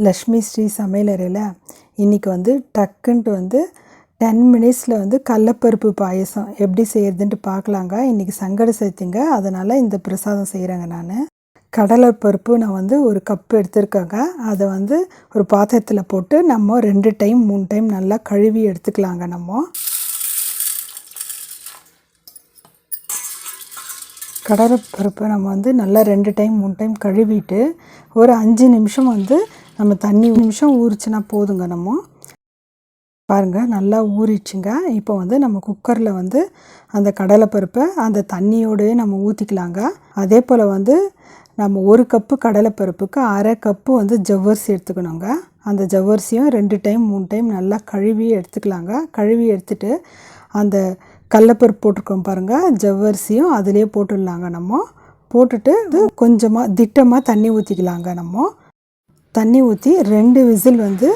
லக்ஷ்மி ஸ்ரீ சமையலறையில் இன்றைக்கி வந்து டக்குன்ட்டு வந்து 10 மினிட்ஸில் வந்து கடலப்பருப்பு பாயசம் எப்படி செய்கிறதுன்ட்டு பார்க்கலாங்க. இன்றைக்கி சங்கட சதுர்த்திங்க, அதனால் இந்த பிரசாதம் செய்கிறேங்க. நான் கடலைப்பருப்பு நான் வந்து ஒரு கப்பு எடுத்துருக்கேங்க. அதை வந்து ஒரு பாத்திரத்தில் போட்டு நம்ம 2 டைம் 3 டைம் நல்லா கழுவி எடுத்துக்கலாங்க. நம்ம கடலைப்பருப்பை நம்ம வந்து நல்லா 2 டைம் 3 டைம் கழுவிட்டு ஒரு 5 நிமிஷம் வந்து நம்ம தண்ணி ஊறிச்சுன்னா போதுங்க. நம்ம பாருங்கள் நல்லா ஊறிச்சுங்க. இப்போ வந்து நம்ம குக்கரில் வந்து அந்த கடலைப்பருப்பை அந்த தண்ணியோடவே நம்ம ஊற்றிக்கலாங்க. அதே போல் வந்து நம்ம 1 கப்பு கடலைப்பருப்புக்கு 1/2 கப்பு வந்து ஜவ்வரிசி எடுத்துக்கணுங்க. அந்த ஜவ்வரிசியும் 2 டைம் 3 டைம் நல்லா கழுவி எடுத்துக்கலாங்க. கழுவி எடுத்துட்டு அந்த கடலைப்பருப்பு போட்டிருக்கோம் பாருங்கள், ஜவ்வரிசியும் அதிலே போட்டுடலாங்க. நம்ம போட்டுட்டு இது கொஞ்சமாக திட்டமாக தண்ணி ஊற்றிக்கலாங்க. நம்ம தண்ணி ஊற்றி 2 விசில் வந்து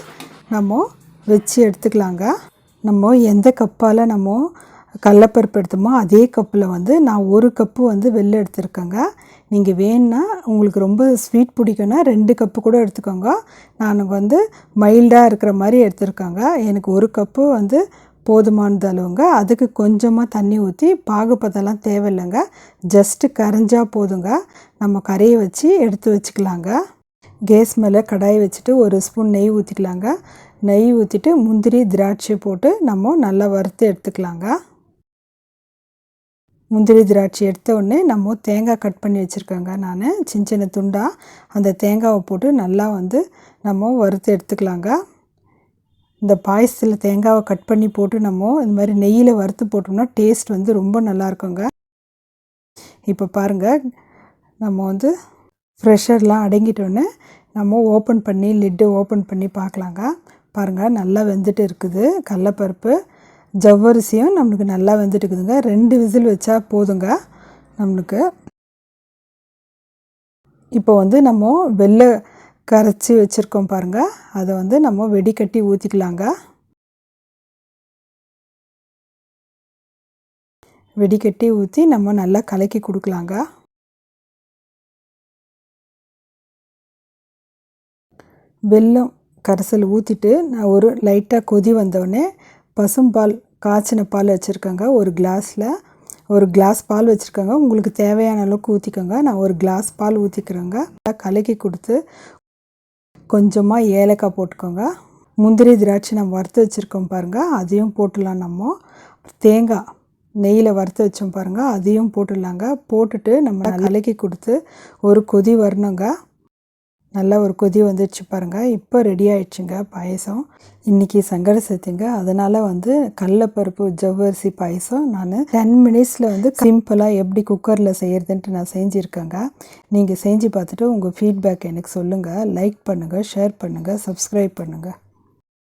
நம்ம வச்சு எடுத்துக்கலாங்க. நம்ம எந்த கப்பால் நம்ம கடலைப்பருப்பு எடுத்தோமோ அதே கப்பில் வந்து நான் 1 கப்பு வந்து வெல்லம் எடுத்துருக்கேங்க. நீங்கள் வேணுன்னா உங்களுக்கு ரொம்ப ஸ்வீட் பிடிக்குன்னா 2 கப்பு கூட எடுத்துக்கோங்க. நான் வந்து மைல்டாக இருக்கிற மாதிரி எடுத்துருக்கேங்க. எனக்கு 1 கப்பு வந்து போதுமானது அளவுங்க. அதுக்கு கொஞ்சமாக தண்ணி ஊற்றி பாகுபதெல்லாம் தேவையில்லைங்க, ஜஸ்ட்டு கரைஞ்சால் போதுங்க. நம்ம கரையை வச்சு எடுத்து வச்சுக்கலாங்க. கேஸ் மேலே கடாயை வச்சுட்டு 1 ஸ்பூன் நெய் ஊற்றிக்கலாங்க. நெய் ஊற்றிட்டு முந்திரி திராட்சை போட்டு நம்ம நல்லா வறுத்து எடுத்துக்கலாங்க. முந்திரி திராட்சை எடுத்த உடனே நம்ம தேங்காய் கட் பண்ணி வச்சுருக்கேங்க. நான் சின்ன சின்ன துண்டாக அந்த தேங்காவை போட்டு நல்லா வந்து நம்ம வறுத்து எடுத்துக்கலாங்க. இந்த பாயசத்தில் தேங்காவை கட் பண்ணி போட்டு நம்ம இந்த மாதிரி நெய்யில் வறுத்து போட்டோம்னா டேஸ்ட் வந்து ரொம்ப நல்லாயிருக்குங்க. இப்போ பாருங்கள், நம்ம வந்து ப்ரெஷர்லாம் அடங்கிட்டோன்னே நம்ம ஓப்பன் பண்ணி லிட்டு ஓப்பன் பண்ணி பார்க்கலாங்க. பாருங்கள் நல்லா வெந்துட்டு இருக்குது. கடலைப்பருப்பு ஜவ்வரிசியும் நம்மளுக்கு நல்லா வெந்துட்டு இருக்குதுங்க. 2 விசில் வச்சா போதுங்க நம்மளுக்கு. இப்போ வந்து நம்ம வெல்லம் கரைச்சி வச்சுருக்கோம் பாருங்கள், அதை வந்து நம்ம வெடிக்கட்டி ஊற்றிக்கலாங்க. வெடிக்கட்டி ஊற்றி நம்ம நல்லா கலக்கி கொடுக்கலாங்க. வெல்லம் கரைசல் ஊற்றிட்டு நான் ஒரு லைட்டாக கொதி வந்தோடனே பசும்பால் காய்ச்சின பால் வச்சுருக்கேங்க. ஒரு கிளாஸ் பால் வச்சுருக்கேங்க. உங்களுக்கு தேவையான அளவுக்கு ஊற்றிக்கோங்க. நான் ஒரு கிளாஸ் பால் ஊற்றிக்கிறேங்க. கலக்கி கொடுத்து கொஞ்சமாக ஏலக்காய் போட்டுக்கோங்க. முந்திரி திராட்சை நம்ம வறுத்து வச்சுருக்கோம் பாருங்கள், அதையும் போட்டுடலாம். நம்ம தேங்காய் நெய்யில் வறுத்து வச்சோம் பாருங்கள், அதையும் போட்டுடலாங்க. போட்டுட்டு நம்ம கலக்கி கொடுத்து ஒரு கொதி வரணுங்க. நல்லா ஒரு கொதி வந்துடுச்சு பாருங்கள். இப்போ ரெடி ஆகிடுச்சுங்க பாயசம். இன்றைக்கி சங்கட சதுர்த்திங்க, அதனால் வந்து கடலைப்பருப்பு ஜவ்வரிசி பாயசம் நான் 10 மினிட்ஸில் வந்து சிம்பிளாக எப்படி குக்கரில் செய்கிறதுன்ட்டு நான் செஞ்சுருக்கேங்க. நீங்கள் செஞ்சு பார்த்துட்டு உங்கள் ஃபீட்பேக் எனக்கு சொல்லுங்கள். லைக் பண்ணுங்கள், ஷேர் பண்ணுங்கள், சப்ஸ்கிரைப் பண்ணுங்கள்.